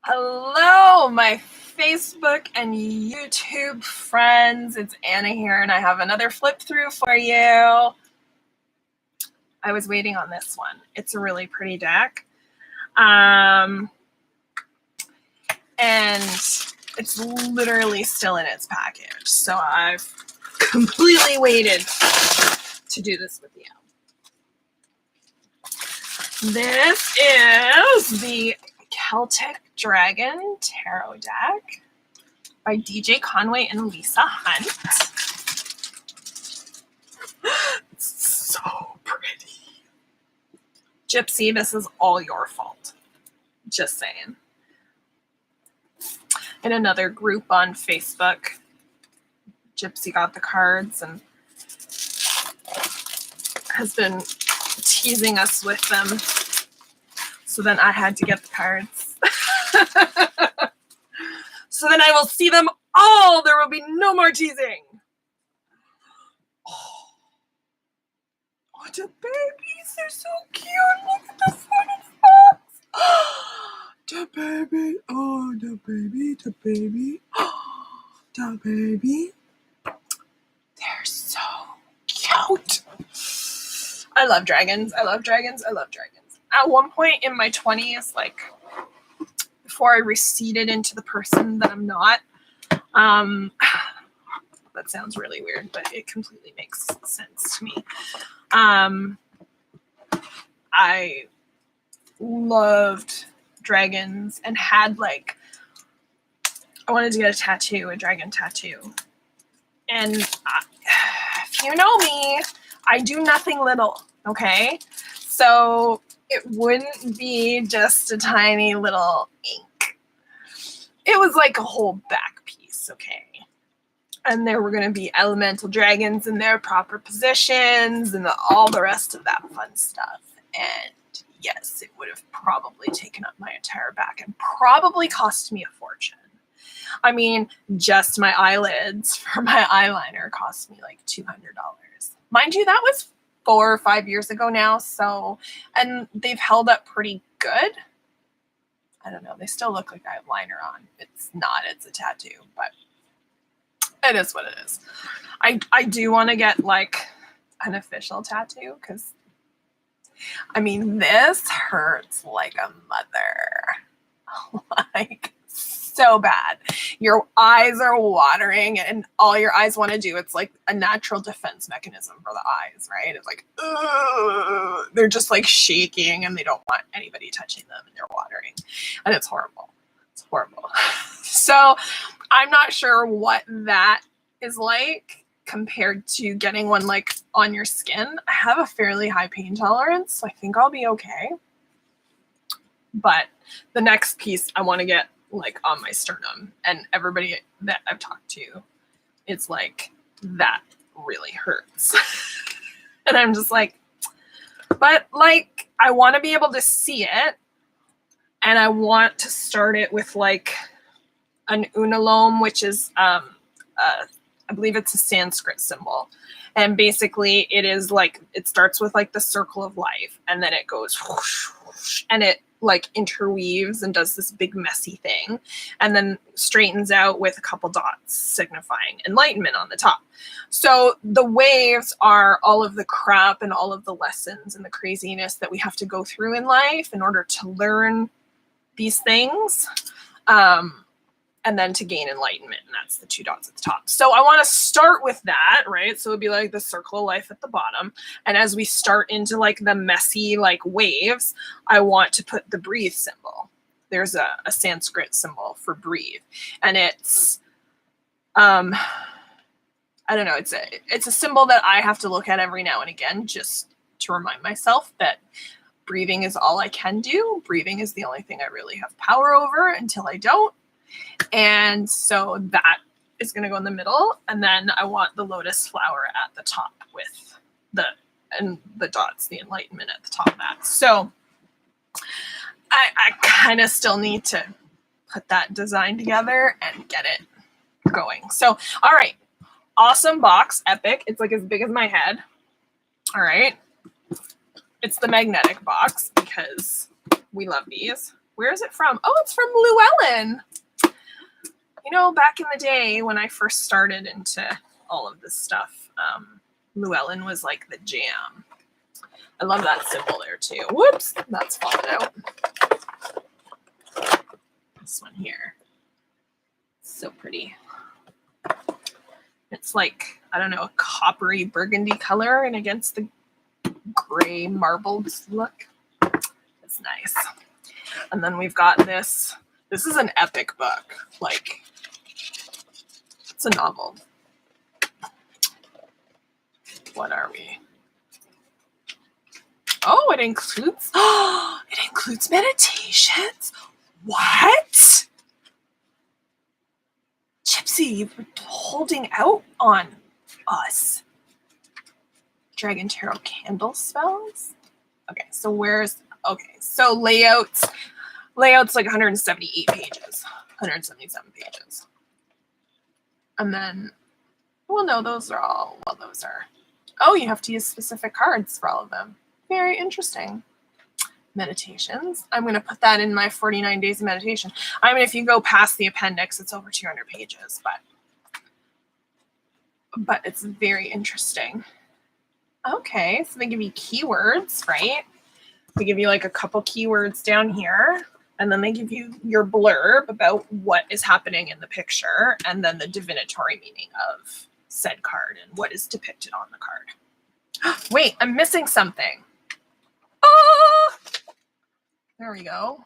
Hello, my Facebook and YouTube friends. It's Anna here, and I have another flip through for you. I was waiting on this one. It's a really pretty deck. And it's literally still in its package. So I've completely waited to do this with you. This is the Celtic Dragon Tarot deck by DJ Conway and Lisa Hunt. It's so pretty. Gypsy, this is all your fault. Just saying. In another group on Facebook, Gypsy got the cards and has been teasing us with them. So then I had to get the cards. So then I will see them all. There will be no more teasing. Oh, the babies are so cute. Look at the front of the box. The baby. Oh, the baby. The baby. The baby. They're so cute. I love dragons. I love dragons. I love dragons. At one point in my 20s, like before I receded into the person that I'm not, that sounds really weird, but it completely makes sense to me. I loved dragons and had I wanted to get a tattoo, a dragon tattoo. And if you know me, I do nothing little, okay? So it wouldn't be just a tiny little ink. It was like a whole back piece, okay? And there were going to be elemental dragons in their proper positions and all the rest of that fun stuff. And yes, it would have probably taken up my entire back and probably cost me a fortune. I mean, just my eyelids for my eyeliner cost me like $200. Mind you, that was 4 or 5 years ago now, so, and they've held up pretty good. I don't know, they still look like I have liner on. It's not, it's a tattoo, but it is what it is. I do want to get like an official tattoo, because I mean, this hurts like a mother. Like, so bad. Your eyes are watering and all your eyes want to do, it's like a natural defense mechanism for the eyes, right? It's like, ugh. They're just like shaking and they don't want anybody touching them and they're watering. And it's horrible. It's horrible. So I'm not sure what that is like compared to getting one like on your skin. I have a fairly high pain tolerance, so I think I'll be okay. But the next piece I want to get like on my sternum, and everybody that I've talked to, it's like, that really hurts. And I'm just like, but like, I want to be able to see it, and I want to start it with like an unalome, which is I believe it's a Sanskrit symbol, and basically it is like, it starts with like the circle of life, and then it goes whoosh, whoosh, and it like interweaves and does this big messy thing, and then straightens out with a couple dots signifying enlightenment on the top. So the waves are all of the crap and all of the lessons and the craziness that we have to go through in life in order to learn these things, and then to gain enlightenment, and that's the 2 dots at the top. So I want to start with that, right? So it'd be like the circle of life at the bottom. And as we start into like the messy like waves, I want to put the breathe symbol. There's a Sanskrit symbol for breathe. And it's, I don't know, it's a symbol that I have to look at every now and again, just to remind myself that breathing is all I can do. Breathing is the only thing I really have power over until I don't. And so that is going to go in the middle, and then I want the lotus flower at the top with the dots, the enlightenment at the top of that. So I kind of still need to put that design together and get it going. So, all right, awesome box, epic. It's like as big as my head. All right, it's the magnetic box because we love these. Where is it from? Oh, it's from Llewellyn. You know, back in the day when I first started into all of this stuff, Llewellyn was like the jam. I love that symbol there too. Whoops, that's fallen out. This one here. So pretty. It's like, I don't know, a coppery burgundy color and against the gray marbled look. It's nice. And then we've got this. This is an epic book. Like, it's a novel. What are we? Oh, it includes meditations. What? Gypsy, you've been holding out on us. Dragon Tarot candle spells. Okay, so so layouts like 178 pages, 177 pages. And then, well, no, those are, oh, you have to use specific cards for all of them. Very interesting. Meditations. I'm going to put that in my 49 days of meditation. I mean, if you go past the appendix, it's over 200 pages, but it's very interesting. Okay, so they give you keywords, right? They give you like a couple keywords down here, and then they give you your blurb about what is happening in the picture, and then the divinatory meaning of said card and what is depicted on the card. Wait, I'm missing something. Oh! There we go.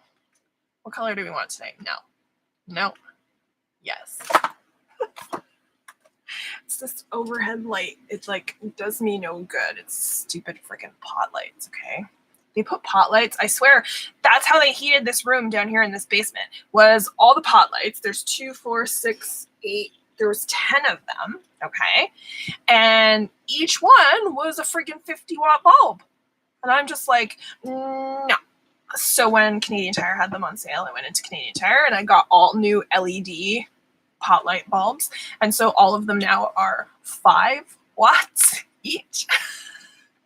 What color do we want today? No. Yes. It's this overhead light. It's like, it does me no good. It's stupid freaking pot lights, okay? They put pot lights. I swear, that's how they heated this room down here in this basement, was all the pot lights. There's 2, 4, 6, 8. There was 10 of them, okay? And each one was a freaking 50-watt bulb. And I'm just like, no. So when Canadian Tire had them on sale, I went into Canadian Tire and I got all new LED pot light bulbs. And so all of them now are 5 watts each.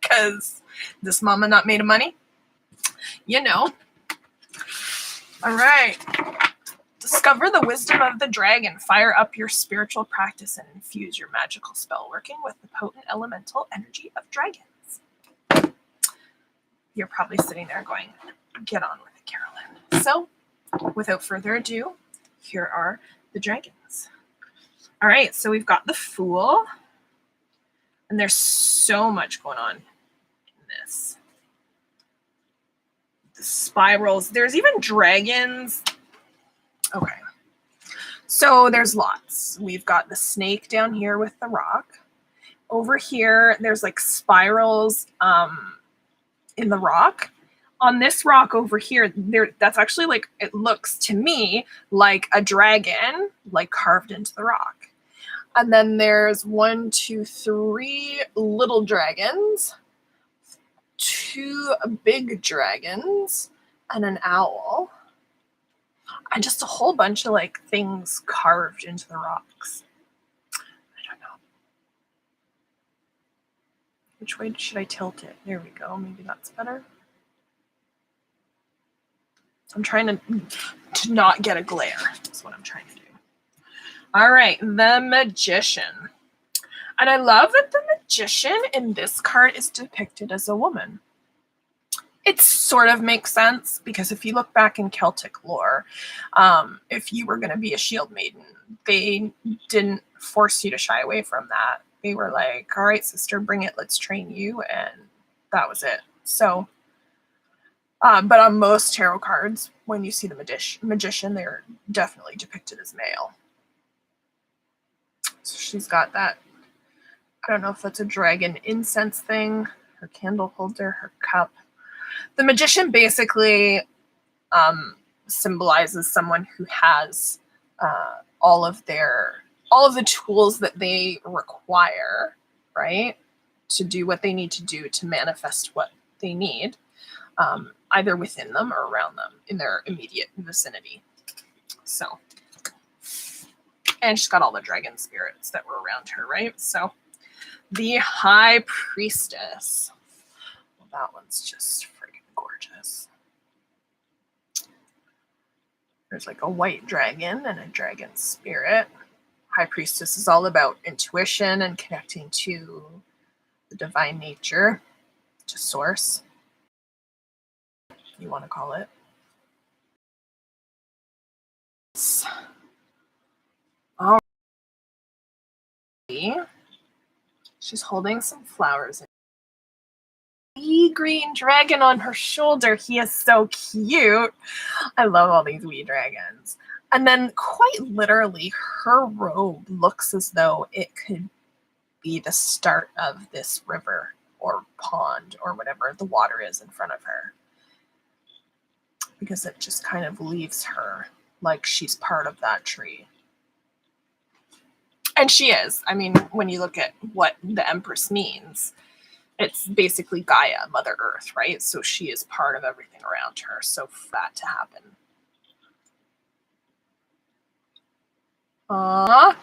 Because this mama not made of money. You know. All right. Discover the wisdom of the dragon. Fire up your spiritual practice and infuse your magical spell working with the potent elemental energy of dragons. You're probably sitting there going, get on with it, Carolyn. So, without further ado, here are the dragons. All right, so we've got the Fool. And there's so much going on in this. The spirals. There's even dragons. Okay. So there's lots. We've got the snake down here with the rock. Over here, there's like spirals in the rock. On this rock over here, that's actually like, it looks to me like a dragon, like carved into the rock. And then there's 1, 2, 3 little dragons, 2 big dragons, and an owl. And just a whole bunch of like things carved into the rocks. I don't know. Which way should I tilt it? There we go. Maybe that's better. I'm trying to not get a glare. That's what I'm trying to do. All right, the Magician. And I love that the Magician in this card is depicted as a woman. It sort of makes sense, because if you look back in Celtic lore, if you were going to be a shield maiden, they didn't force you to shy away from that. They were like, all right, sister, bring it, let's train you, and that was it. So, but on most tarot cards, when you see the magician, they're definitely depicted as male. So she's got that, I don't know if that's a dragon incense thing, her candle holder, her cup. The Magician basically symbolizes someone who has all of the tools that they require, right, to do what they need to do to manifest what they need, either within them or around them in their immediate vicinity. So, and she's got all the dragon spirits that were around her, right? So, the High Priestess. Well, that one's just freaking gorgeous. There's like a white dragon and a dragon spirit. High Priestess is all about intuition and connecting to the divine nature, to source, you want to call it. All right. She's holding some flowers. Wee green dragon on her shoulder. He is so cute. I love all these wee dragons. And then quite literally, her robe looks as though it could be the start of this river or pond or whatever the water is in front of her. Because it just kind of leaves her like she's part of that tree. And she is. I mean, when you look at what the Empress means, it's basically Gaia, Mother Earth, right? So she is part of everything around her. So for that to happen. Aww.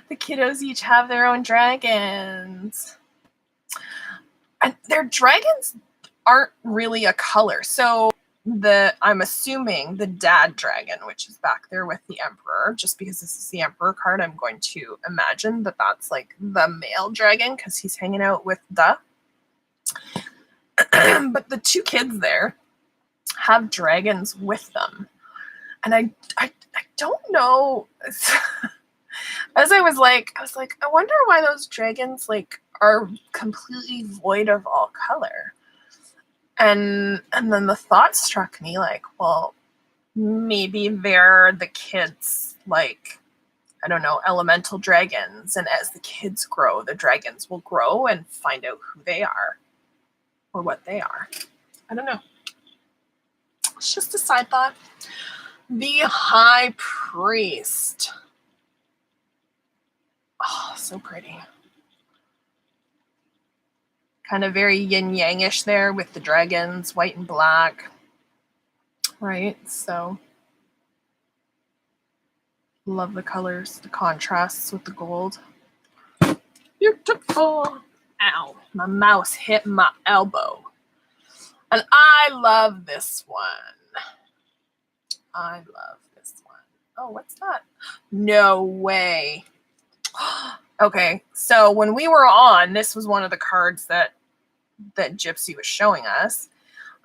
The kiddos each have their own dragons. And their dragons aren't really a color. So I'm assuming the dad dragon, which is back there with the Emperor, just because this is the Emperor card, I'm going to imagine that that's like the male dragon because he's hanging out with the. But the two kids there have dragons with them. And I don't know. As I was like, I wonder why those dragons like are completely void of all color. And then the thought struck me like, well, maybe they're the kids, like, I don't know, elemental dragons. And as the kids grow, the dragons will grow and find out who they are or what they are. I don't know. It's just a side thought. The High Priest. Oh, so pretty. Kind of very yin-yang-ish there with the dragons, white and black. Right, so love the colors, the contrasts with the gold. Beautiful. Ow, my mouse hit my elbow. And I love this one. I love this one. Oh, what's that? No way. Okay, so when we were on, this was one of the cards that Gypsy was showing us,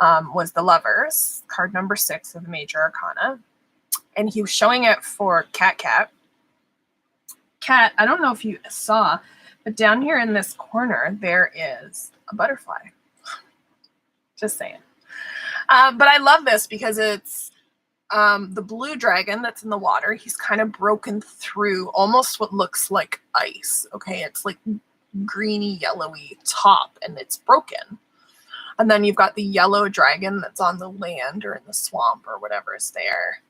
was the Lovers, card number 6 of the Major Arcana. And he was showing it for Cat. Cat, I don't know if you saw, but down here in this corner, there is a butterfly. Just saying. But I love this because it's the blue dragon that's in the water. He's kind of broken through almost what looks like ice. Okay, it's like greeny, yellowy top, and it's broken. And then you've got the yellow dragon that's on the land or in the swamp or whatever is there.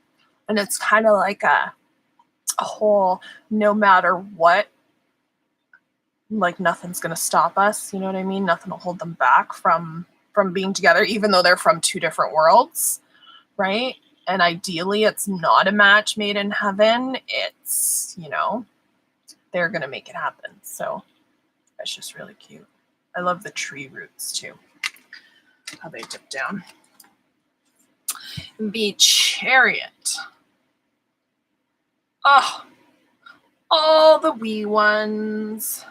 And it's kind of like a whole, no matter what, like nothing's going to stop us. You know what I mean? Nothing will hold them back from being together, even though they're from two different worlds, right? And ideally, it's not a match made in heaven. It's, you know, they're going to make it happen. So that's just really cute. I love the tree roots too, how they dip down. The Chariot. Oh, all the wee ones.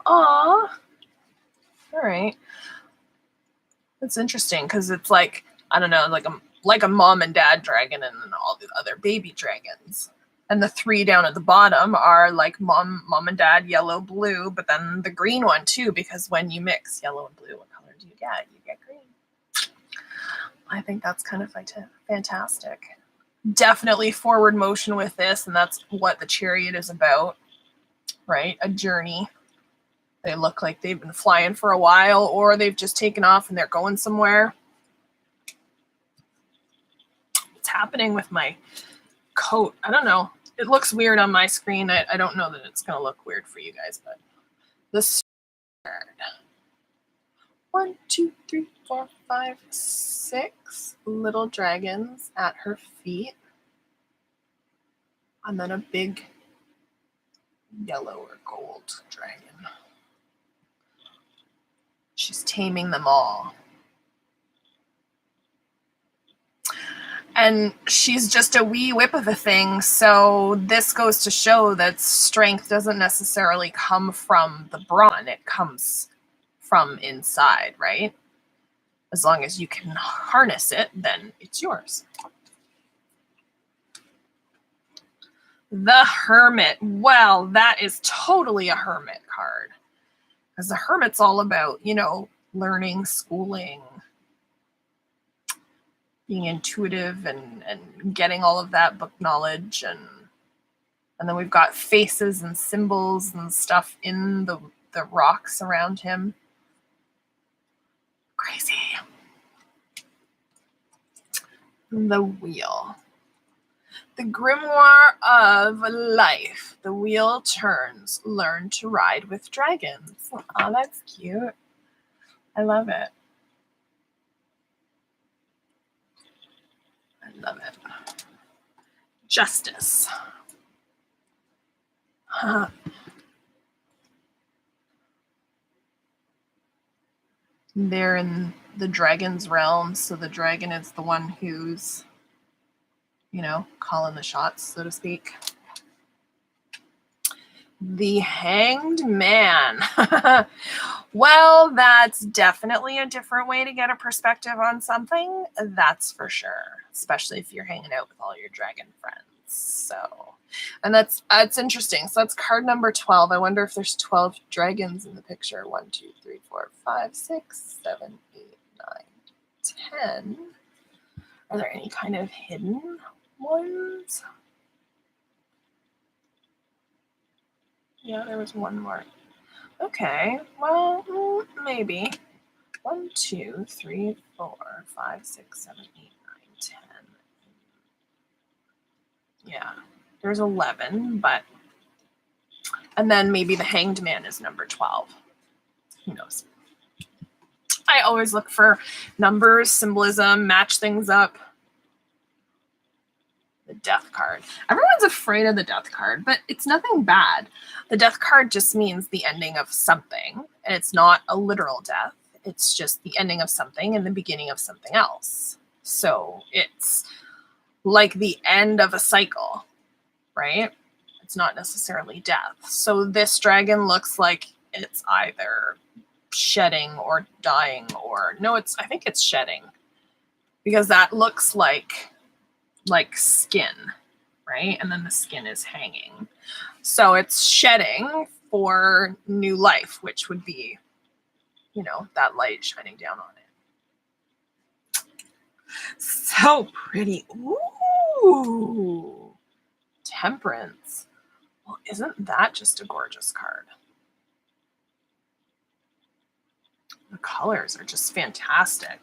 Aw. All right. That's interesting because it's like, I don't know, like a mom and dad dragon and then all the other baby dragons. And the 3 down at the bottom are like mom and dad, yellow, blue, but then the green one too, because when you mix yellow and blue, what color do you get? You get green. I think that's kind of fantastic. Definitely forward motion with this, and that's what the Chariot is about, right? A journey. They look like they've been flying for a while, or they've just taken off and they're going somewhere. What's happening with my coat? I don't know. It looks weird on my screen. I don't know that it's going to look weird for you guys, but this card. 1, 2, 3, 4, 5, 6 little dragons at her feet. And then a big yellow or gold dragon. She's taming them all. And she's just a wee whip of a thing. So this goes to show that strength doesn't necessarily come from the brawn. It comes from inside, right? As long as you can harness it, then it's yours. The Hermit. Well, that is totally a Hermit card. Because the Hermit's all about, you know, learning, schooling, being intuitive and getting all of that book knowledge. And then we've got faces and symbols and stuff in the rocks around him. Crazy. The Wheel. The Grimoire of Life. The wheel turns. Learn to ride with dragons. Oh, that's cute. I love it. I love it. Justice. Huh. They're in the dragon's realm, so the dragon is the one who's, you know, calling the shots, so to speak. The Hanged Man. Well, that's definitely a different way to get a perspective on something. That's for sure. Especially if you're hanging out with all your dragon friends. So, and that's interesting. So that's card number 12. I wonder if there's 12 dragons in the picture. 1, 2, 3, 4, 5, 6, 7, 8, 9, 10. Are there any kind of hidden ones? Yeah, there was one more. Okay, well, maybe. 1, 2, 3, 4, 5, 6, 7, 8, 9, 10. Yeah, there's 11, but... And then maybe the Hanged Man is number 12. Who knows? I always look for numbers, symbolism, match things up. The Death card. Everyone's afraid of the Death card, but it's nothing bad. The Death card just means the ending of something, and it's not a literal death. It's just the ending of something and the beginning of something else. So it's like the end of a cycle, right? It's not necessarily death. So this dragon looks like it's either shedding or dying, or no, I think it's shedding, because that looks like skin, right? And then the skin is hanging. So it's shedding for new life, which would be, you know, that light shining down on it. So pretty. Ooh. Temperance. Well, isn't that just a gorgeous card? The colors are just fantastic.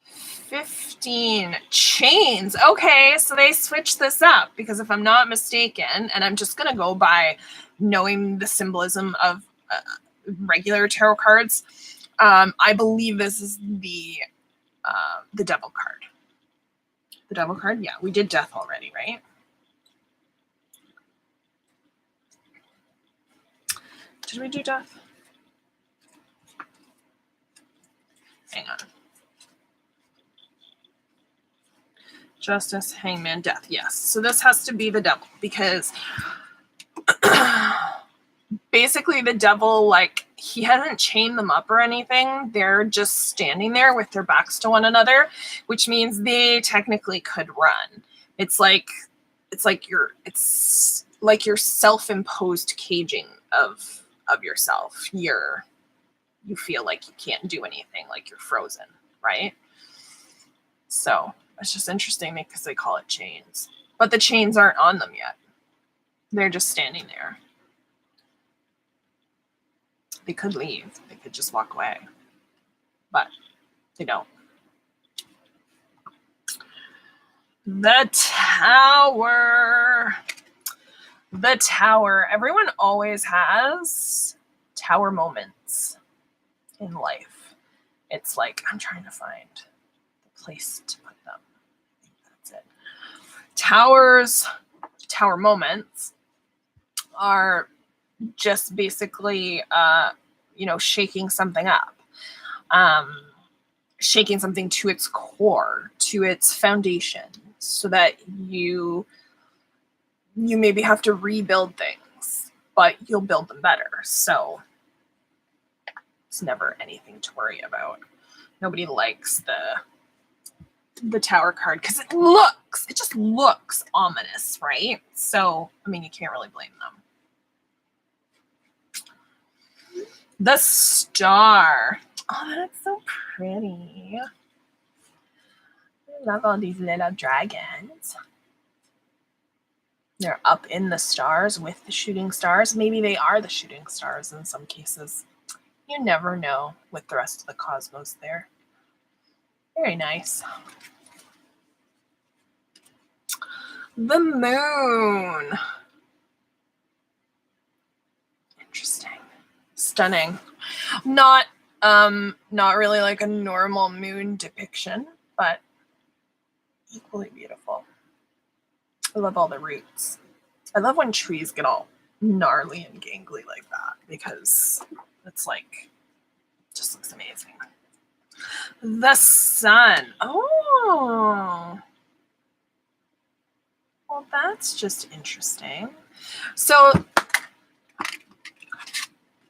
15 chains. Okay, so they switched this up, because if I'm not mistaken, and I'm just going to go by knowing the symbolism of regular tarot cards, I believe this is the Devil card. The Devil card? Yeah, we did Death already, right? Did we do Death? Hang on. Justice, Hangman, Death. Yes. So this has to be the Devil, because basically the Devil, like, he hasn't chained them up or anything. They're just standing there with their backs to one another, which means they technically could run. It's like your self-imposed caging of yourself. You feel like you can't do anything, like you're frozen, right? So it's just interesting because they call it chains. But the chains aren't on them yet. They're just standing there. They could leave. They could just walk away. But they don't. The Tower. The Tower. Everyone always has tower moments in life. It's like, I'm trying to find the place to put them. I think that's it. Tower moments are just basically, shaking something up. shaking something to its core, to its foundation, so that you maybe have to rebuild things, but you'll build them better. So it's never anything to worry about. Nobody likes the Tower card because it just looks ominous, right? So, I mean, you can't really blame them. The Star. Oh, that's so pretty. I love all these little dragons. They're up in the stars with the shooting stars. Maybe they are the shooting stars in some cases. You never know with the rest of the cosmos there. Very nice. The Moon. Interesting. Stunning. Not really like a normal moon depiction, but equally beautiful. I love all the roots. I love when trees get all gnarly and gangly like that because it's like, just looks amazing. The Sun. Oh. Well, that's just interesting. So,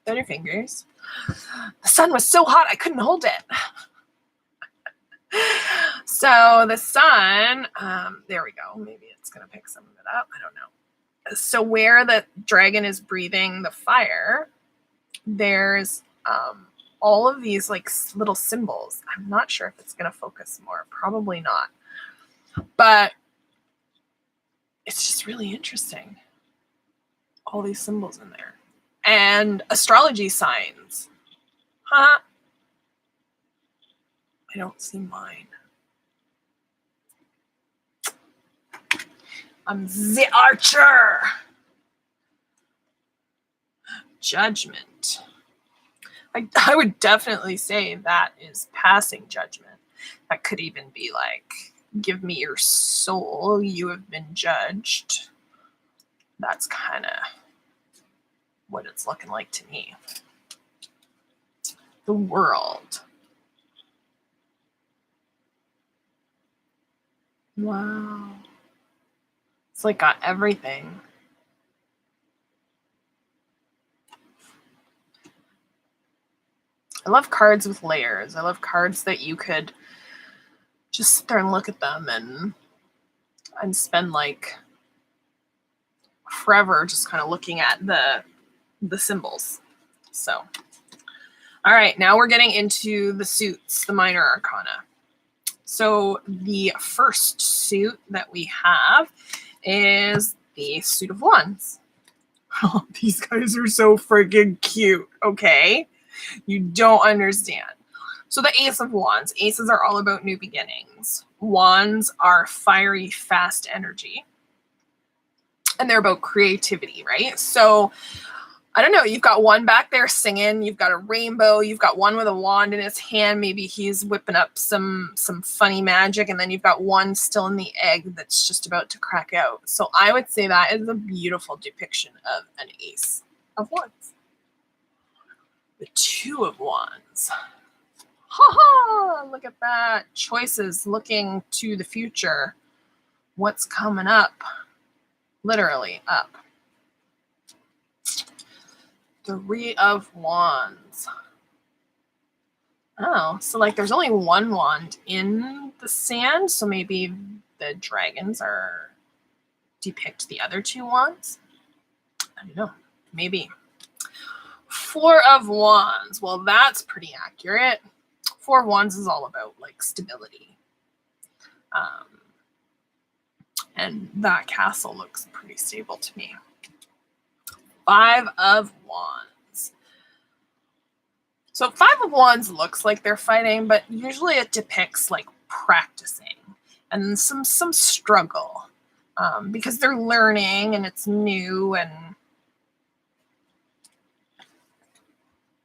bend your fingers. The sun was so hot I couldn't hold it. So the sun, there we go. Maybe it's going to pick some of it up. I don't know. So where the dragon is breathing the fire, there's all of these like little symbols. I'm not sure if it's going to focus more. Probably not. But it's just really interesting. All these symbols in there. And astrology signs. Huh? I don't see mine. I'm the Archer. Judgment. I would definitely say that is passing judgment. That could even be like, give me your soul. You have been judged. That's kind of what it's looking like to me. The World. Wow. It's like got everything. I love cards with layers. I love cards that you could just sit there and look at them and spend like forever just kind of looking at the symbols. So, all right, now we're getting into the suits, the minor arcana. So the first suit that we have is the Suit of Wands. Oh, these guys are so freaking cute, okay? You don't understand. So the Ace of Wands. Aces are all about new beginnings. Wands are fiery, fast energy. And they're about creativity, right? So I don't know, you've got one back there singing, you've got a rainbow, you've got one with a wand in his hand, maybe he's whipping up some funny magic, and then you've got one still in the egg that's just about to crack out. So I would say that is a beautiful depiction of an Ace of Wands. The Two of Wands. Ha ha! Look at that. Choices, looking to the future. What's coming up? Literally up. Three of Wands. Oh, so like there's only one wand in the sand, so maybe the dragons are depict the other two wands? I don't know. Maybe. Four of Wands. Well, that's pretty accurate. Four of Wands is all about like stability. And that castle looks pretty stable to me. Five of Wands. So Five of Wands looks like they're fighting, but usually it depicts like practicing and some struggle because they're learning and it's new. And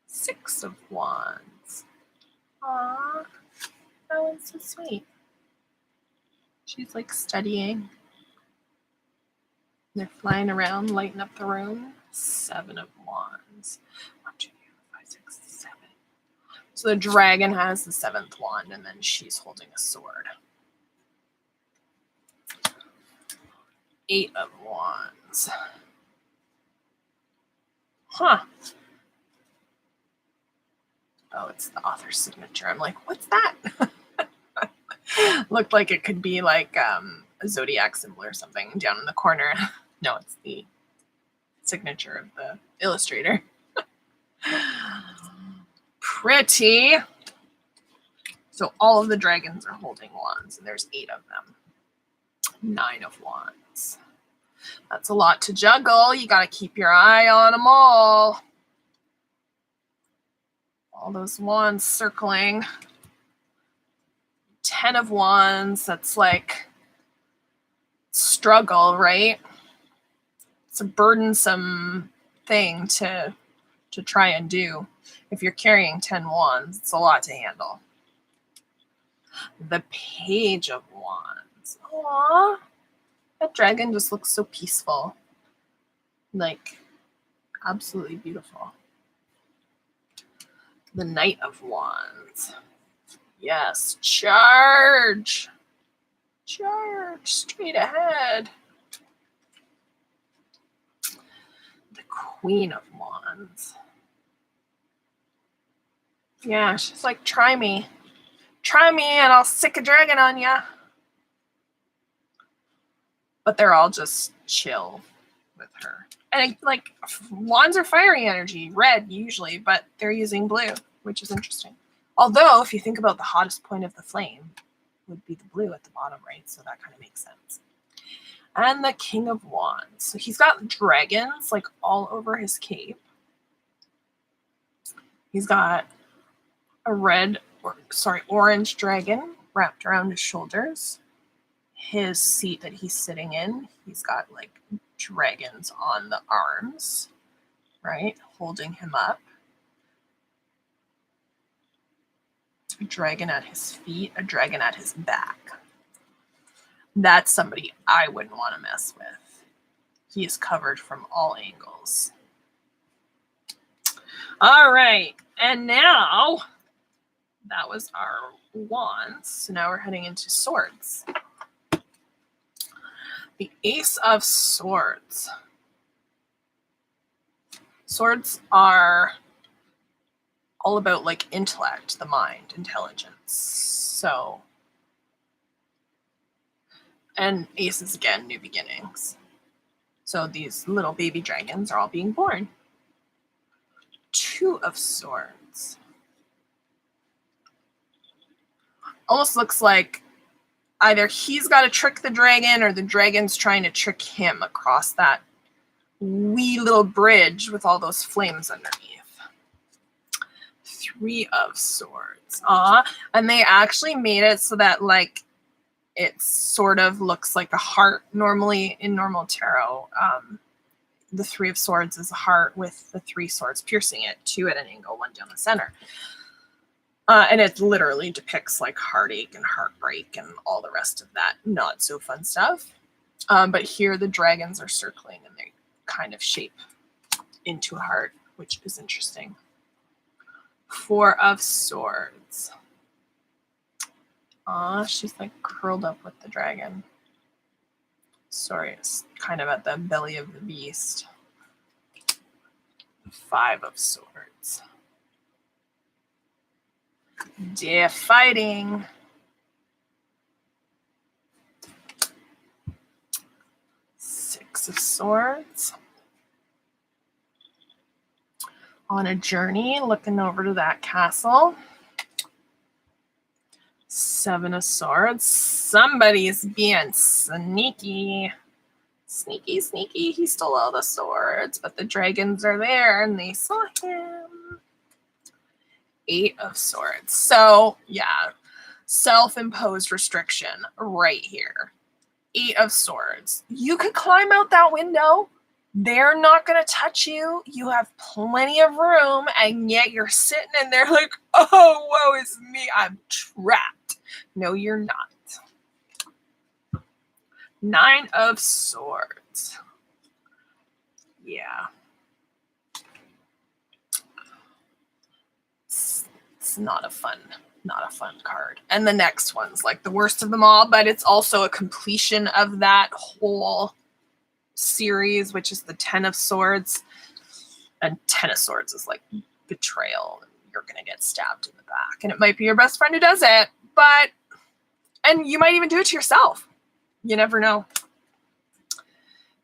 Six of Wands. Aww, that one's so sweet. She's like studying. They're flying around, lighting up the room. Seven of Wands. 1, 2, 3, 4, 5, 6, 7. So the dragon has the 7th wand, and then she's holding a sword. 8 of wands. Huh. Oh, it's the author's signature. I'm like, what's that? Looked like it could be like a zodiac symbol or something down in the corner. No, it's the signature of the illustrator. Pretty. So all of the dragons are holding wands, and there's 8 of them. 9 of wands. That's a lot to juggle. You got to keep your eye on them all. All those wands circling. 10 of wands. That's like struggle, right? It's a burdensome thing to try and do. If you're carrying 10 wands, it's a lot to handle. The Page of Wands. Aww. That dragon just looks so peaceful. Like, absolutely beautiful. The Knight of Wands. Yes, charge. Charge straight ahead. The Queen of Wands. Yeah, she's like, try me. Try me and I'll sick a dragon on ya. But they're all just chill with her. And like, wands are fiery energy, red usually, but they're using blue, which is interesting. Although, if you think about the hottest point of the flame, would be the blue at the bottom, right? So that kind of makes sense. And the King of Wands. So he's got dragons like all over his cape. He's got a orange dragon wrapped around his shoulders. His seat that he's sitting in, he's got like dragons on the arms, right? Holding him up. A dragon at his feet, a dragon at his back. That's somebody I wouldn't want to mess with. He is covered from all angles. All right, and now that was our wands. So now we're heading into swords. The Ace of Swords. Swords are all about like intellect, the mind, intelligence. So, and aces again, new beginnings. So these little baby dragons are all being born. 2 of Swords. Almost looks like either he's got to trick the dragon or the dragon's trying to trick him across that wee little bridge with all those flames underneath. 3 of Swords. And they actually made it so that like it sort of looks like a heart. Normally in normal tarot, the 3 of Swords is a heart with the 3 swords piercing it, 2 at an angle, 1 down the center. And it literally depicts like heartache and heartbreak and all the rest of that not so fun stuff. But here the dragons are circling and they kind of shape into a heart, which is interesting. 4 of Swords. She's like curled up with the dragon. Sorry, it's kind of at the belly of the beast. 5 of Swords. They're fighting. 6 of Swords. On a journey, looking over to that castle. 7 of Swords. Somebody's being sneaky. Sneaky, sneaky. He stole all the swords, but the dragons are there and they saw him. 8 of Swords. So, yeah, self-imposed restriction right here. 8 of Swords. You could climb out that window. They're not going to touch you. You have plenty of room, and yet you're sitting in there like, oh, woe is me. I'm trapped. No, you're not. 9 of Swords. Yeah. It's not a fun card. And the next one's like the worst of them all, but it's also a completion of that whole series, which is the 10 of Swords. And 10 of Swords is like betrayal. You're going to get stabbed in the back. And it might be your best friend who does it, and you might even do it to yourself. You never know.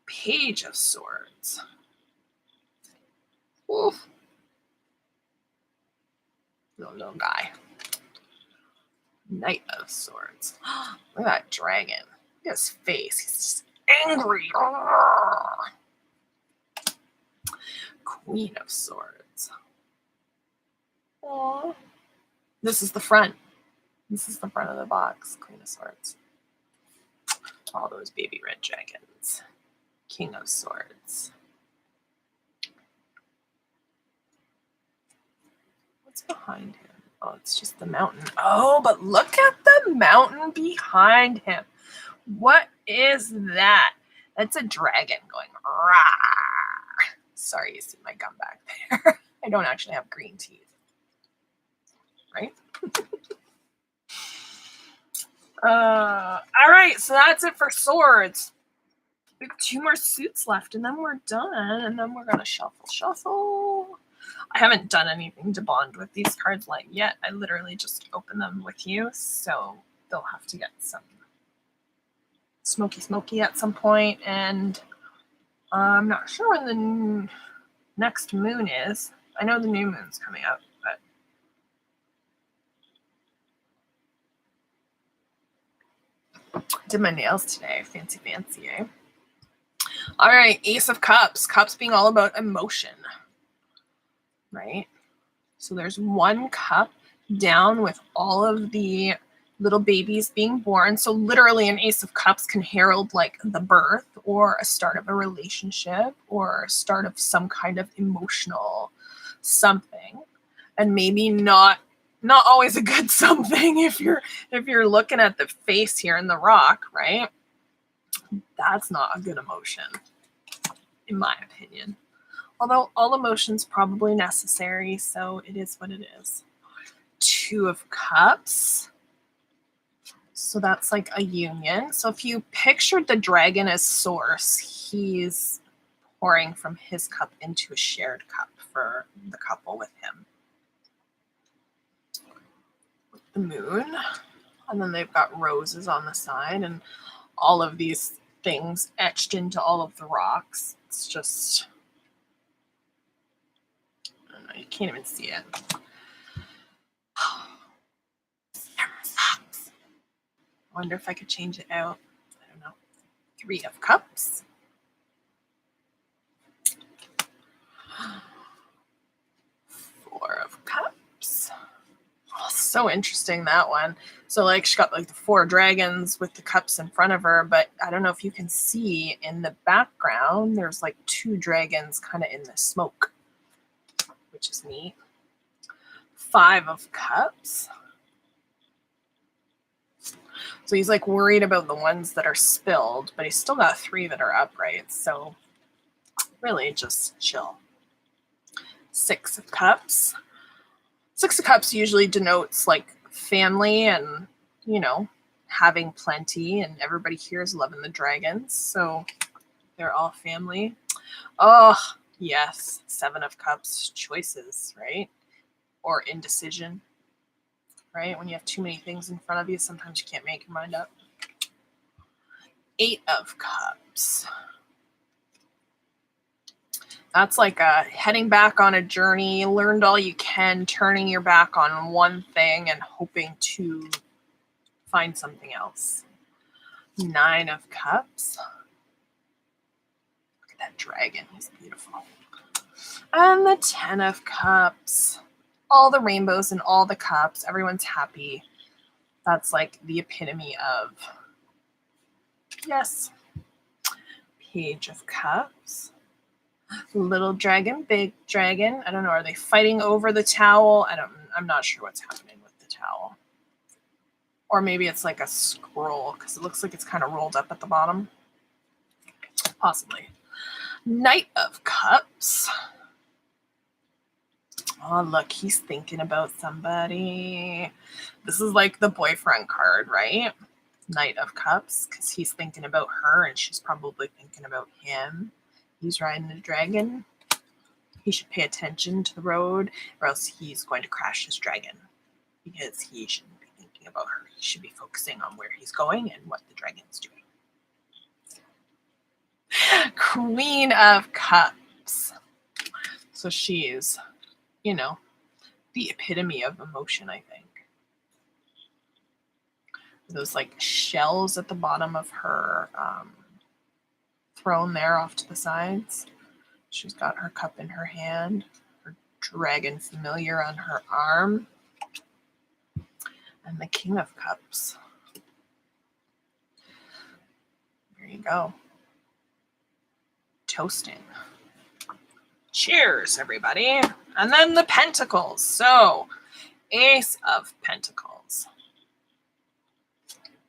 Page of Swords. Oof. Little guy. Knight of Swords. Look at that dragon. Look at his face. He's just angry. Queen of Swords. Aww. This is the front. This is the front of the box. Queen of Swords. All those baby red dragons. King of Swords. What's behind him? Oh, it's just the mountain. Oh, but look at the mountain behind him. What is that? That's a dragon going, rah. Sorry, you see my gum back there. I don't actually have green teeth. Right? All right, so that's it for swords. We have 2 more suits left, and then we're done. And then we're going to shuffle. I haven't done anything to bond with these cards like yet. I literally just opened them with you, so they'll have to get some smoky at some point. And I'm not sure when the next moon is. I know the new moon's coming up, but did my nails today. Fancy, eh? All right, Ace of Cups. Cups being all about emotion, right? So there's 1 cup down with all of the little babies being born. So literally an Ace of Cups can herald like the birth or a start of a relationship or a start of some kind of emotional something. And maybe not always a good something if you're looking at the face here in the rock, right? That's not a good emotion, in my opinion. Although all emotions probably necessary, so it is what it is. 2 of Cups. So that's like a union. So if you pictured the dragon as source, he's pouring from his cup into a shared cup for the couple with him. With the moon. And then they've got roses on the side and all of these things etched into all of the rocks. It's just, I don't know, you can't even see it. I wonder if I could change it out. I don't know. 3 of Cups. 4 of Cups. Oh, so interesting, that one. So like she got like the 4 dragons with the cups in front of her, but I don't know if you can see in the background, there's like 2 dragons kind of in the smoke, which is neat. 5 of Cups. So he's like worried about the ones that are spilled, but he's still got 3 that are upright. So really just chill. 6 of Cups. 6 of Cups usually denotes like family and, you know, having plenty, and everybody here is loving the dragons. So they're all family. Oh, yes. 7 of Cups, choices, right? Or indecision. Right? When you have too many things in front of you, sometimes you can't make your mind up. 8 of Cups. That's like heading back on a journey, learned all you can, turning your back on one thing and hoping to find something else. 9 of Cups. Look at that dragon. He's beautiful. And the 10 of Cups. All the rainbows and all the cups. Everyone's happy. That's like the epitome of, yes. Page of Cups. Little dragon, big dragon. I don't know. Are they fighting over the towel? I'm not sure what's happening with the towel. Or maybe it's like a scroll because it looks like it's kind of rolled up at the bottom. Possibly. Knight of Cups. Oh, look, he's thinking about somebody. This is like the boyfriend card, right? Knight of Cups, because he's thinking about her and she's probably thinking about him. He's riding a dragon. He should pay attention to the road or else he's going to crash his dragon, because he shouldn't be thinking about her. He should be focusing on where he's going and what the dragon's doing. Queen of Cups. So she's, you know, the epitome of emotion, I think. Those like shells at the bottom of her throne there off to the sides. She's got her cup in her hand, her dragon familiar on her arm, and the King of Cups. There you go. Toasting. Cheers, everybody. And then the Pentacles. So, Ace of Pentacles.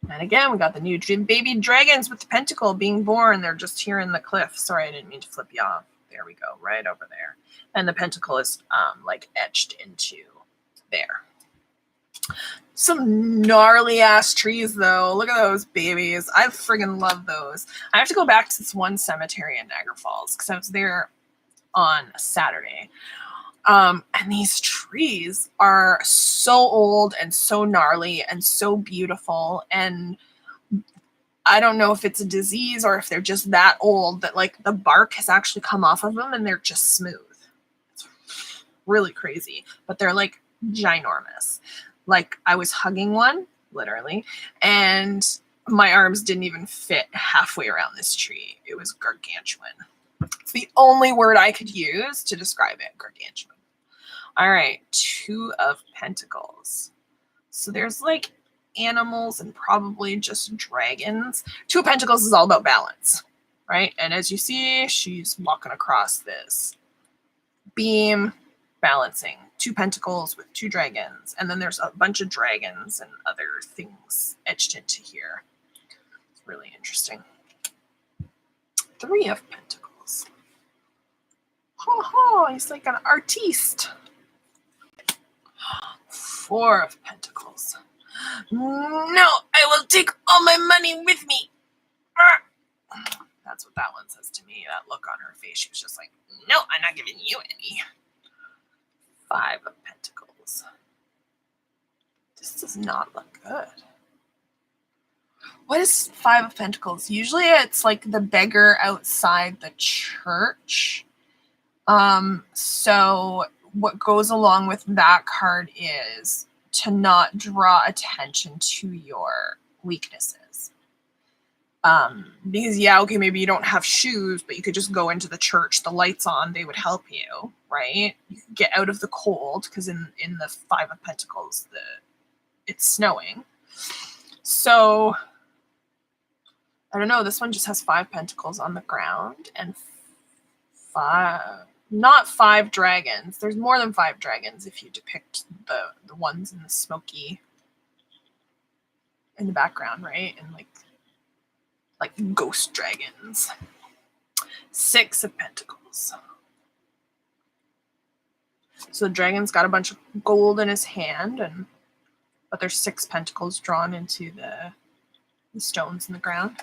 And again, we got the new baby dragons with the pentacle being born. They're just here in the cliff. Sorry, I didn't mean to flip you off. There we go, right over there. And the pentacle is like etched into there. Some gnarly ass trees though. Look at those babies. I friggin' love those. I have to go back to this one cemetery in Niagara Falls because I was there on Saturday. And these trees are so old and so gnarly and so beautiful. And I don't know if it's a disease or if they're just that old that like the bark has actually come off of them and they're just smooth. It's really crazy, but they're like ginormous. Like I was hugging one, literally, and my arms didn't even fit halfway around this tree. It was gargantuan. It's the only word I could use to describe it, gargantuan. All right, Two of Pentacles. So there's like animals and probably just dragons. Two of Pentacles is all about balance, right? And as you see, she's walking across this beam, balancing. Two pentacles with two dragons. And then there's a bunch of dragons and other things etched into here. It's really interesting. Three of Pentacles. Ho ho, he's like an artiste. Four of Pentacles. No, I will take all my money with me. That's what that one says to me. That look on her face. She was just like, no, I'm not giving you any. Five of Pentacles. This does not look good. What is Five of Pentacles? Usually it's like the beggar outside the church. So what goes along with that card is to not draw attention to your weaknesses. Because yeah, okay, maybe you don't have shoes, but you could just go into the church, the lights on, they would help you, right? You could get out of the cold, because in the Five of Pentacles, it's snowing. So, I don't know, this one just has 5 pentacles on the ground, and not 5 dragons. There's more than 5 dragons if you depict the ones in the smoky in the background, right? And like ghost dragons. 6 of Pentacles. So the dragon's got a bunch of gold in his hand, but there's 6 pentacles drawn into the stones in the ground.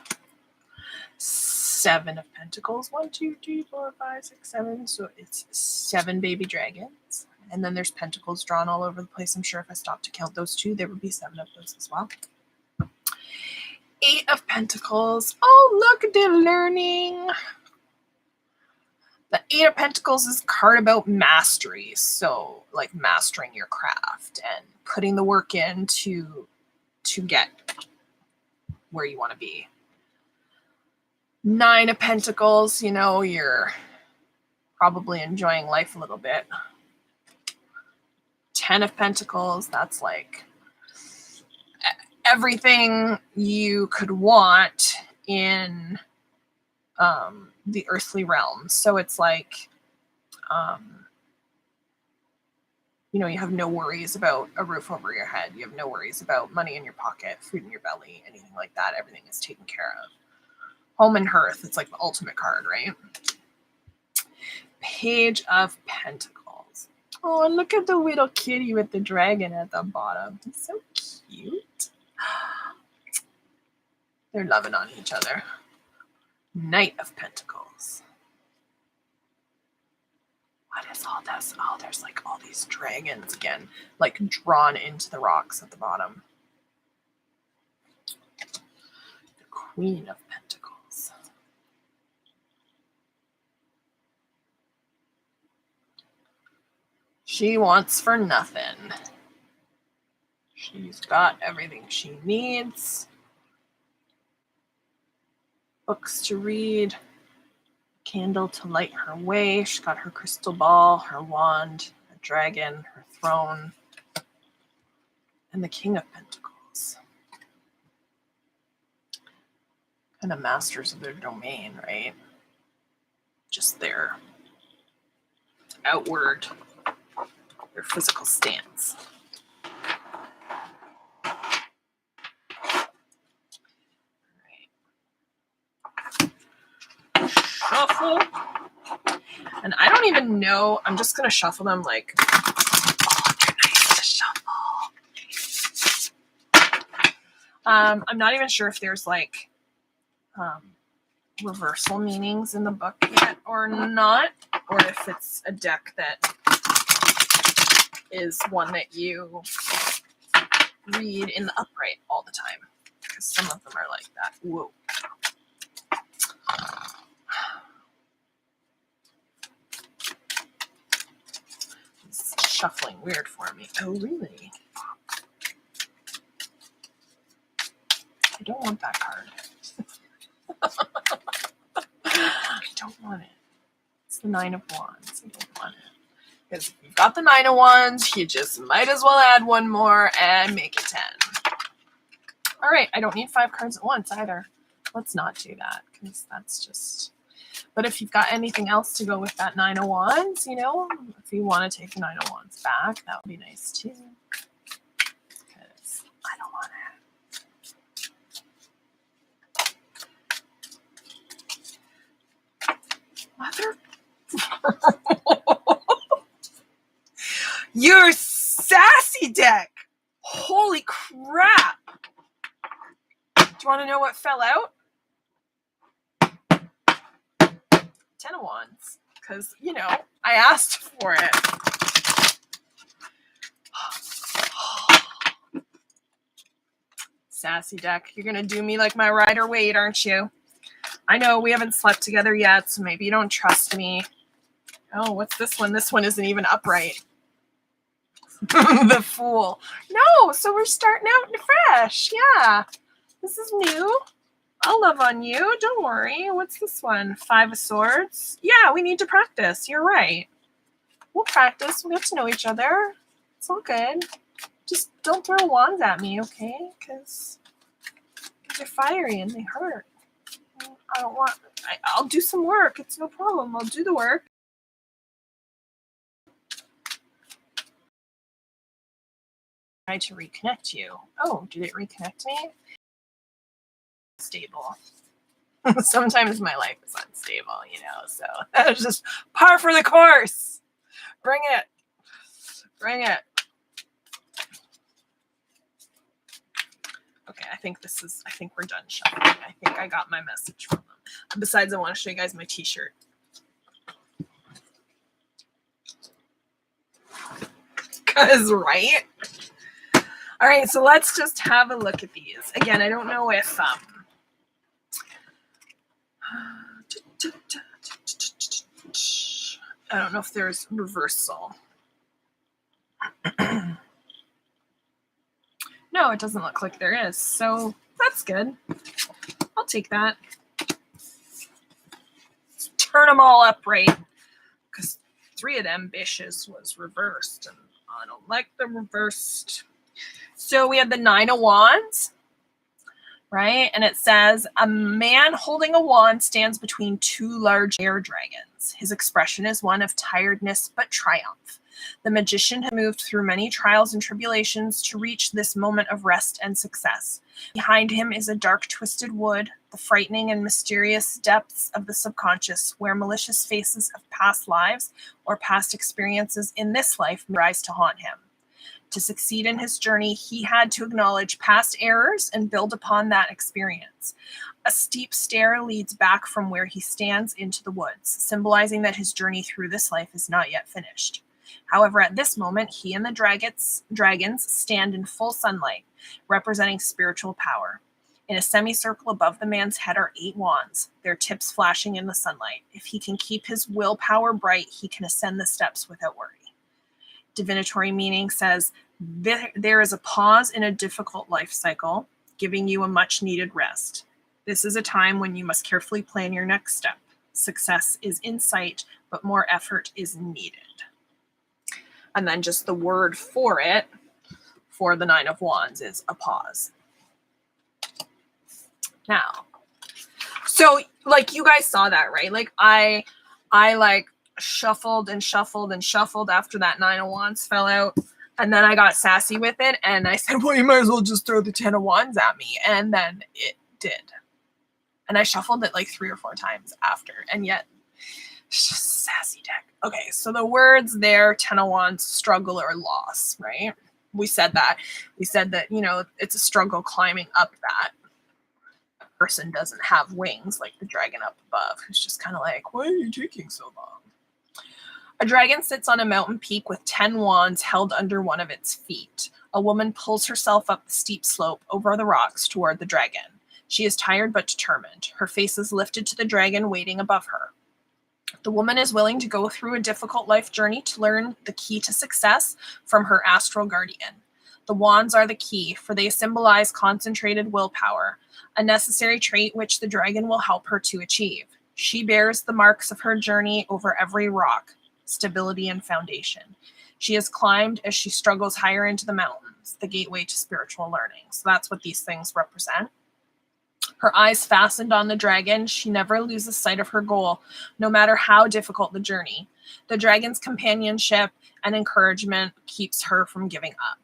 7 of Pentacles. 1, 2, 3, 4, 5, 6, 7. So it's 7 baby dragons. And then there's pentacles drawn all over the place. I'm sure if I stopped to count those 2, there would be 7 of those as well. 8 of Pentacles. Oh, look, they're learning. The 8 of Pentacles is a card about mastery. So, like mastering your craft and putting the work in to get where you want to be. 9 of Pentacles, you know, you're probably enjoying life a little bit. 10 of Pentacles, that's like everything you could want in the earthly realm. So it's like, you know, you have no worries about a roof over your head. You have no worries about money in your pocket, food in your belly, anything like that. Everything is taken care of. Home and hearth, it's like the ultimate card, right? Page of Pentacles. Oh, and look at the little kitty with the dragon at the bottom. It's so cute. They're loving on each other. Knight of Pentacles. What is all this? Oh, there's like all these dragons again, like drawn into the rocks at the bottom. The Queen of Pentacles. She wants for nothing. She's got everything she needs. Books to read. Candle to light her way. She's got her crystal ball, her wand, a dragon, her throne, and the King of Pentacles. Kind of masters of their domain, right? Just their outward, their physical stance. Shuffle. And I don't even know. I'm just going to shuffle them like, oh, they're nice to shuffle. I'm not even sure if there's like reversal meanings in the book yet or not, or if it's a deck that is one that you read in the upright all the time. Because some of them are like that. Whoa. Shuffling weird for me. Oh, really? I don't want that card. I don't want it. It's the Nine of Wands. I don't want it. Because if you've got the Nine of Wands, you just might as well add one more and make it 10. All right, I don't need 5 cards at once either. Let's not do that, because that's just... But if you've got anything else to go with that Nine of Wands, you know, if you want to take the Nine of Wands back, that would be nice too. Because I don't want it. Mother. You're sassy deck. Holy crap. Do you want to know what fell out? 10 of Wands, because, you know, I asked for it. Sassy deck. You're going to do me like my Rider-Waite, aren't you? I know we haven't slept together yet, so maybe you don't trust me. Oh, what's this one? This one isn't even upright. The Fool. No, so we're starting out fresh. Yeah. This is new. I'll love on you. Don't worry. What's this one? 5 of Swords. Yeah, we need to practice. You're right. We'll practice. We'll get to know each other. It's all good. Just don't throw wands at me, okay? Because they're fiery and they hurt. I don't want... I'll do some work. It's no problem. I'll do the work. Try to reconnect you. Oh, did it reconnect me? Stable. Sometimes my life is unstable, you know, so that's just par for the course. Bring it. Bring it. Okay, I think we're done shuffling. I think I got my message from them. Besides, I want to show you guys my t-shirt. Because, right? All right, so let's just have a look at these. Again, I don't know if I don't know if there's reversal. No, it doesn't look like there is. So that's good. I'll take that. Let's turn them all upright. Because 3 of them bitches was reversed. And I don't like the reversed. So we have the 9 of Wands. Right? And it says, a man holding a wand stands between 2 large air dragons. His expression is one of tiredness but triumph. The magician has moved through many trials and tribulations to reach this moment of rest and success. Behind him is a dark, twisted wood. the frightening and mysterious depths of the subconscious, where malicious faces of past lives or past experiences in this life rise to haunt him. To succeed in his journey, he had to acknowledge past errors and build upon that experience. A steep stair leads back from where he stands into the woods, symbolizing that his journey through this life is not yet finished. However, at this moment, he and the dragons stand in full sunlight, representing spiritual power. In a semicircle above the man's head are 8 wands, their tips flashing in the sunlight. If he can keep his willpower bright, he can ascend the steps without worry. Divinatory meaning says, there is a pause in a difficult life cycle, giving you a much-needed rest. This is a time when you must carefully plan your next step. Success is in sight, but more effort is needed. And then just the word for it, for the 9 of Wands, is a pause. Now, so like you guys saw that, right? Like I like shuffled and shuffled and shuffled after that 9 of Wands fell out. And then I got sassy with it. And I said, well, you might as well just throw the 10 of Wands at me. And then it did. And I shuffled it like 3 or 4 times after. And yet, it's just a sassy deck. Okay, so the words there, 10 of Wands, struggle or loss, right? We said that. We said that, you know, it's a struggle climbing up that. A person doesn't have wings like the dragon up above, who's just kind of like, why are you taking so long? A dragon sits on a mountain peak with 10 wands held under one of its feet. A woman pulls herself up the steep slope over the rocks toward the dragon. She is tired but determined. Her face is lifted to the dragon waiting above her. The woman is willing to go through a difficult life journey to learn the key to success from her astral guardian. The wands are the key, for they symbolize concentrated willpower, a necessary trait which the dragon will help her to achieve. She bears the marks of her journey over every rock, stability and foundation. She has climbed as she struggles higher into the mountains, the gateway to spiritual learning. So that's what these things represent. Her eyes fastened on the dragon, she never loses sight of her goal, no matter how difficult the journey. The dragon's companionship and encouragement keeps her from giving up.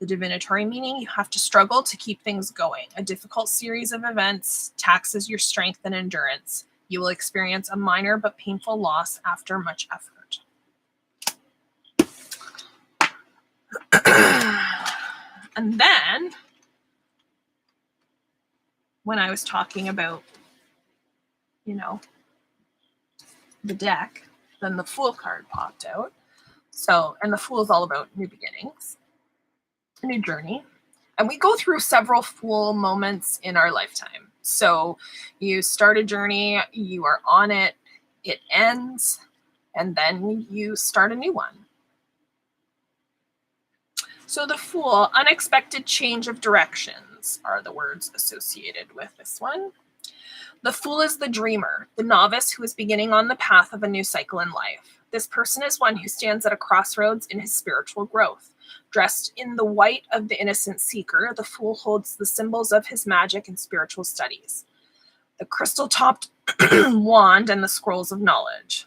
The divinatory meaning, you have to struggle to keep things going. A difficult series of events taxes your strength and endurance. You will experience a minor but painful loss after much effort. And then, when I was talking about, you know, the deck, then the Fool card popped out. So, and the Fool is all about new beginnings, a new journey. And we go through several Fool moments in our lifetime. So you start a journey, you are on it, it ends, and then you start a new one. So the Fool, unexpected change of directions are the words associated with this one. The Fool is the dreamer, the novice who is beginning on the path of a new cycle in life. This person is one who stands at a crossroads in his spiritual growth. Dressed in the white of the innocent seeker, the Fool holds the symbols of his magic and spiritual studies. The crystal-topped wand and the scrolls of knowledge.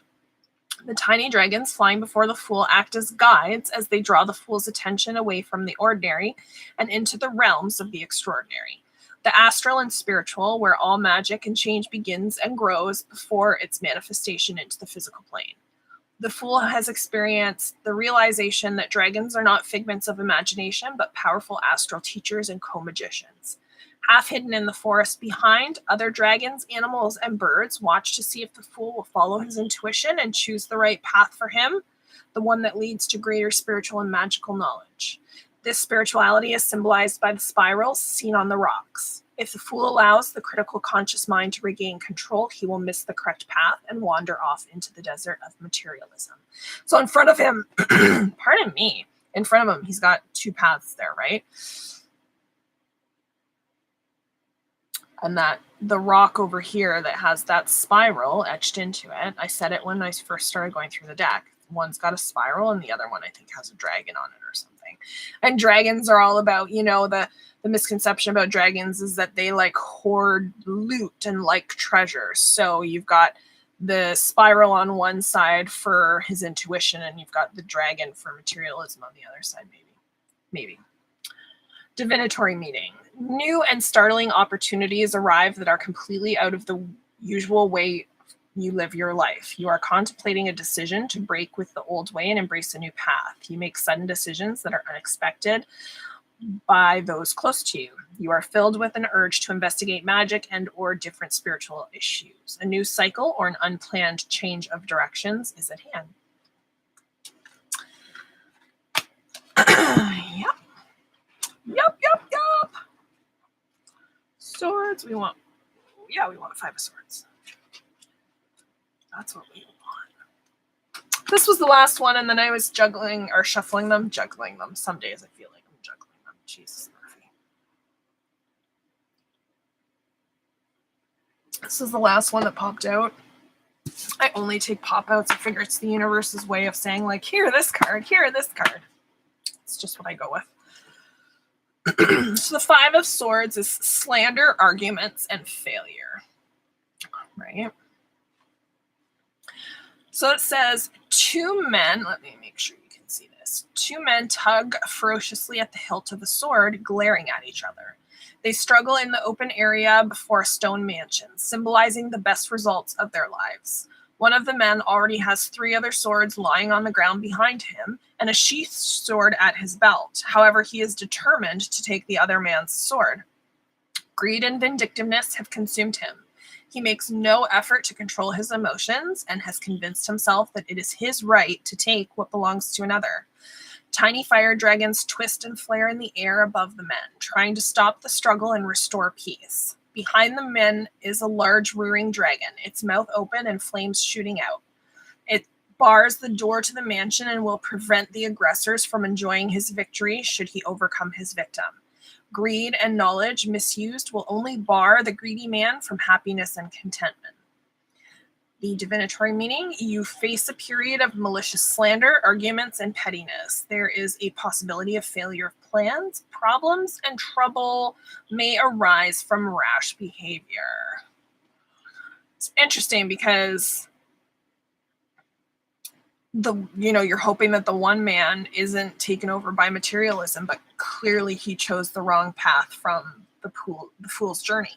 The tiny dragons flying before the Fool act as guides as they draw the Fool's attention away from the ordinary and into the realms of the extraordinary. The astral and spiritual, where all magic and change begins and grows before its manifestation into the physical plane. The Fool has experienced the realization that dragons are not figments of imagination, but powerful astral teachers and co-magicians. Half hidden in the forest behind, other dragons, animals, and birds watch to see if the Fool will follow his intuition and choose the right path for him, the one that leads to greater spiritual and magical knowledge. This spirituality is symbolized by the spirals seen on the rocks. If the Fool allows the critical conscious mind to regain control, he will miss the correct path and wander off into the desert of materialism. So in front of him, pardon me, in front of him, he's got 2 paths there, right? And that the rock over here that has that spiral etched into it, I said it when I first started going through the deck. One's got a spiral and the other one I think has a dragon on it or something. And dragons are all about, you know, the misconception about dragons is that they like hoard loot and like treasures. So you've got the spiral on one side for his intuition and you've got the dragon for materialism on the other side, maybe. Divinatory meaning. New and startling opportunities arrive that are completely out of the usual way you live your life. You are contemplating a decision to break with the old way and embrace a new path. You make sudden decisions that are unexpected by those close to you. You are filled with an urge to investigate magic and or different spiritual issues. A new cycle or an unplanned change of directions is at hand. Yep. Swords. We want 5 of swords. That's what we want. This was the last one, and then I was juggling them. Some days I feel like I'm juggling them. Jesus, Murphy. This is the last one that popped out. I only take pop-outs. I figure it's the universe's way of saying, like, here, this card. It's just what I go with. So the 5 of Swords is slander, arguments, and failure. Right? So it says 2 men, let me make sure you can see this. 2 men tug ferociously at the hilt of a sword, glaring at each other. They struggle in the open area before a stone mansion, symbolizing the best results of their lives. One of the men already has 3 other swords lying on the ground behind him and a sheathed sword at his belt. However, he is determined to take the other man's sword. Greed and vindictiveness have consumed him. He makes no effort to control his emotions and has convinced himself that it is his right to take what belongs to another. Tiny fire dragons twist and flare in the air above the men, trying to stop the struggle and restore peace. Behind the men is a large rearing dragon, its mouth open and flames shooting out. It bars the door to the mansion and will prevent the aggressors from enjoying his victory should he overcome his victim. Greed and knowledge misused will only bar the greedy man from happiness and contentment. The divinatory meaning, you face a period of malicious slander, arguments, and pettiness. There is a possibility of failure of plans, problems, and trouble may arise from rash behavior. It's interesting because you're hoping that the one man isn't taken over by materialism, but clearly he chose the wrong path from the fool's journey,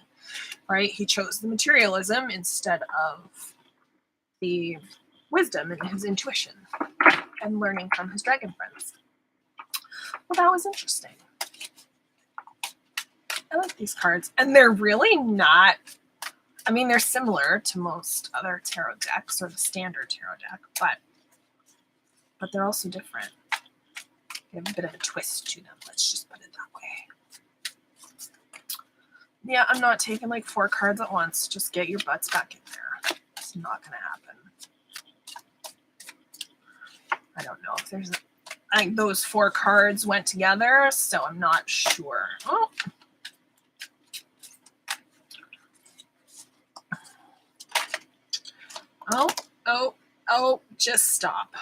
right? He chose the materialism instead of the wisdom and his intuition and learning from his dragon friends. Well, that was interesting. I like these cards. And they're really not, they're similar to most other tarot decks or the standard tarot deck, but they're also different. They have a bit of a twist to them. Let's just put it that way. Yeah, I'm not taking like 4 cards at once. Just get your butts back in there. It's not going to happen. I don't know if there's I think those 4 cards went together, so I'm not sure. Oh, just stop.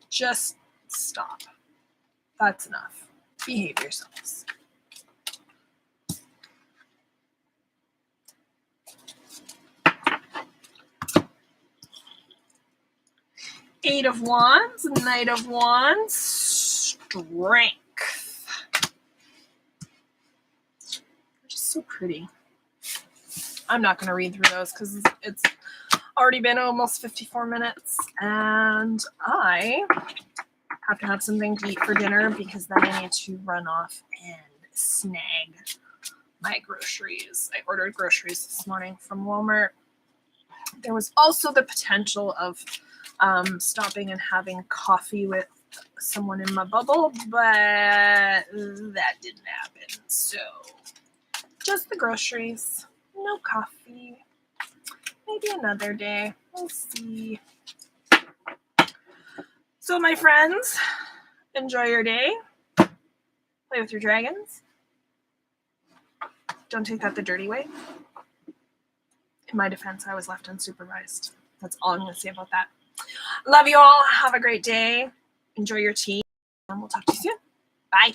Just stop. That's enough. Behave yourselves. Eight of Wands, Knight of Wands, Strength. They're just so pretty. I'm not going to read through those because it's already been almost 54 minutes, and I have to have something to eat for dinner because then I need to run off and snag my groceries. I ordered groceries this morning from Walmart. There was also the potential of stopping and having coffee with someone in my bubble, but that didn't happen. So just the groceries, no coffee. Maybe another day. We'll see. So my friends, enjoy your day. Play with your dragons. Don't take that the dirty way. In my defense, I was left unsupervised. That's all I'm going to say about that. Love you all. Have a great day. Enjoy your tea. And we'll talk to you soon. Bye.